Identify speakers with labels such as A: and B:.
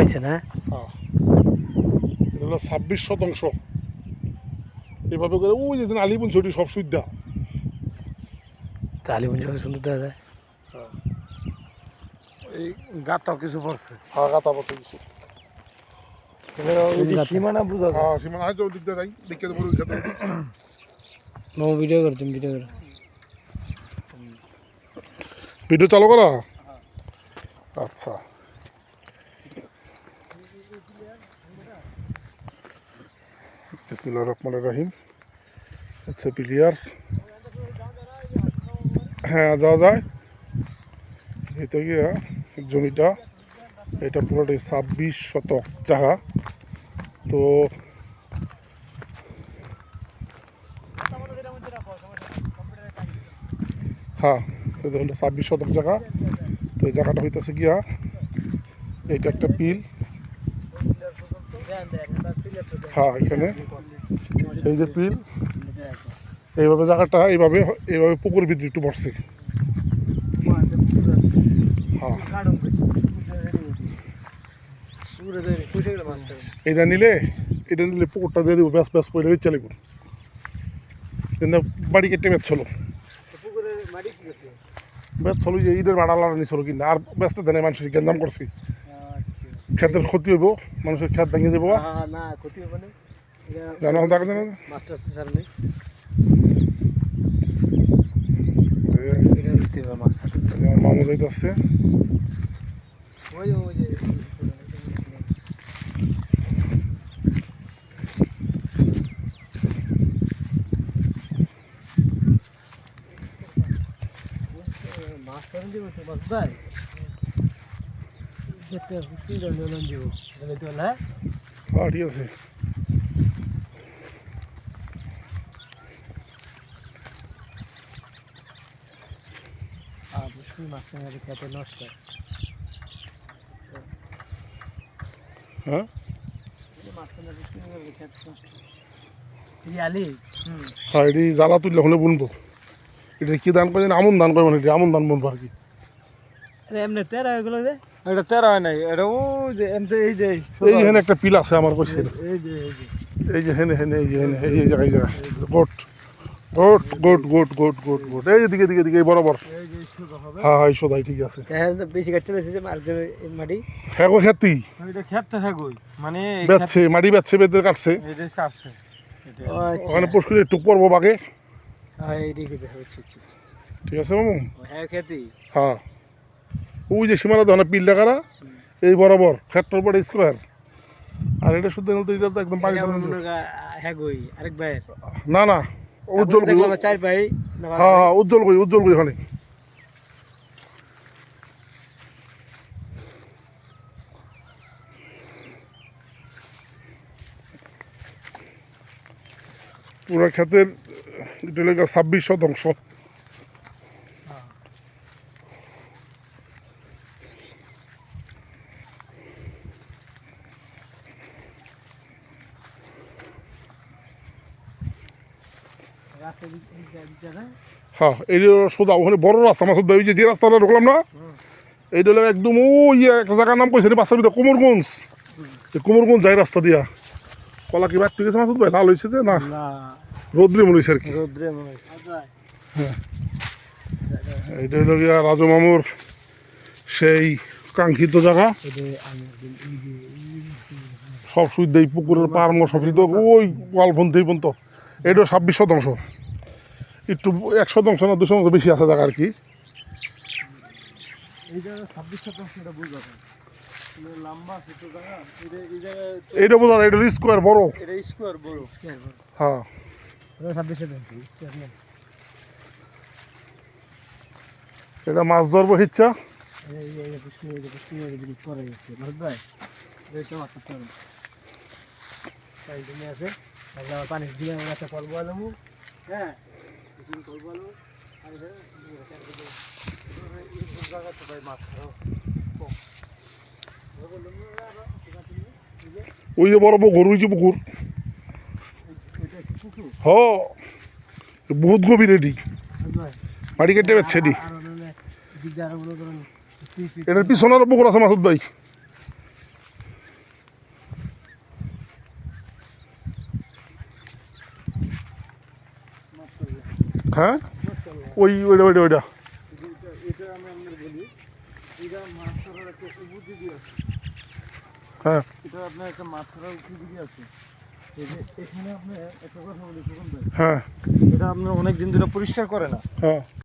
A: পাইছে না?
B: হ্যাঁ, এটা হলো 26 শতাংশ। এভাবে করে ওই যে আলিপুর ছুটি সব সুবিধা।
A: আলিপুর যখন সুন্দর দেখা যায়।
C: এই গাঁটাও কিছু পড়ছে।
B: হ্যাঁ, গাতা পড়তে কিছু।
C: সীমানা বুঝা যায়।
B: হ্যাঁ, সীমানা হয়, দিক দিয়ে যাই, দেখে দেবো ওই খেতে।
A: নো ভিডিও কর, তুমি ভিডিও করো।
B: ভিডিও চালু করা? আচ্ছা। বিসমিল্লাহির রহমানির রহিম। আচ্ছা, প্লেয়ার। হ্যাঁ, যাওয়া যায়। এটা গিয়া জমিটা, এটা পুরোটাই 26 শতক জায়গা। তো হ্যাঁ, এটা হলো 26 শতক জায়গা। তো এই জায়গাটা হইতেছে গিয়া, এইটা একটা পিল। হ্যাঁ, এখানে এই যে পিল, এইভাবে জায়গাটা এইভাবে এইভাবে পুকুর ভিতরে একটু বসছে। হ্যাঁ, এটা নিলে পুকুরটা দিয়ে দেবো, ব্যাস ব্যাস পরে চলে গেল। কিন্তু বাড়ি কেটে বেচ ছিল, বেচ ছিল যে ঈদের ভাড়া লাগানি ছিল, কিন্তু আর ব্যস্ত দেয় মানুষের গেঞ্জাম করছি। ক্ষেতের ক্ষতি হইব, মানুষের ক্ষেত ভেঙে যাবো। জানো তাকে জানো মামু যাইতেছে। হ্যাঁ, ঠিক আছে। হ্যাঁ, হ্যাঁ, এটি জ্বালা তুললে হলে বুনবো। এটা কি দান করে, আমন দান করবো না, এটি আমন দান বুনবো আর কি।
A: এমনি তেরা এগুলো যে
C: এটা তেরা হয় নাই, এটা ও যে এমনি এই যে
B: এই হেনে একটা পিল আছে আমার কাছে,
C: এই যে
B: এই যে হেনে হেনে এই যে হেনে এই জায়গায় goat goat goat goat goat goat goat এই দিকে দিকে দিকে বরাবর।
C: এই যে শুধু হবে।
B: হ্যাঁ, হ্যাঁ, সোদাই ঠিক আছে।
A: বেশি কাটতে পেরেছে যে মাটি
B: হ্যাঁ গো, খেতি
C: এটা ক্ষেতটা হ্যাঁ গই, মানে এই
B: বেচছে, মাটি বেচছে, বেদের কাটছে।
C: এই যে কাটছে এটা।
B: ওখানে পুষ্করে একটু পড়বো বাগে।
A: এইদিকে
B: ঠিক আছে মামু।
A: হ্যাঁ খেতি
B: হ্যাঁ, ওই যে সীমানা দোকানে পিল ডাকারা এই বরাবর ফ্যাক্টর পরে স্কোয়ার। আর এটা শুদ্ধ এটা তো একদম পানি।
A: হ্যাঁ গই আরেক ভাই
B: না না, উজ্জ্বল কই।
A: চার ভাই।
B: হ্যাঁ, হ্যাঁ, উজ্জ্বল কই, উজ্জ্বল কই ওখানে। পুরা ক্ষেতের এটা লেগে 26 শতাংশ। হ্যাঁ, এই যে সোজা ওখানে বড় রাস্তা মাসুদ ভাই, ওই যে রাস্তাটা ঢুকলাম না, এইটা হলো একদম ওই একটা জায়গার নাম কইছে বাচ্চার ভিতরে কুমোরগঞ্জ। কুমোরগঞ্জ যায় রাস্তা দিয়া। কলা কি বাদ ঠিক আছে মাসুদ ভাই? লাল হয়েছে যে না রোদ্রে মনে হয়েছে আর কি। হ্যাঁ, এইটা হলো গিয়া রাজু মামুর সেই কাঙ্ক্ষিত জায়গা। সব সুবিধা এই পুকুরের পার সব সুবিধা ওই ওয়ালপন্থী পর্যন্ত। এটা 26 শতাংশ, একটু 1 শতাংশ না 2 শতাংশ বেশি আছে জায়গা আর কি। এইটা বোঝা যায়, এটা স্কোয়ার বড়। হ্যাঁ, এটা মাছ ধরবো ইচ্ছা।
A: পানি দিয়ে কল বলাবো। হ্যাঁ,
B: ওই যে বড় পুকুর, ওই যে পুকুর। হ, বহুত গভীর এটি, মাটি কেটে বেচ্ছে এটি। এটার পিছনের পুকুর আছে মাসুদ ভাই। হ্যাঁ ওইটা
C: এটা আমি আপনার বলি, এটা মাছ ধরার একটা উপযোগী আছে।
B: হ্যাঁ
C: এটা আপনার একটা মাছ ধরার উপযোগী আছে। এই যে এখানে আপনি একটা কথা বলি সুগন ভাই,
B: হ্যাঁ
C: এটা আপনার অনেক দিন ধরে পরিষ্কার করে না।
B: হ্যাঁ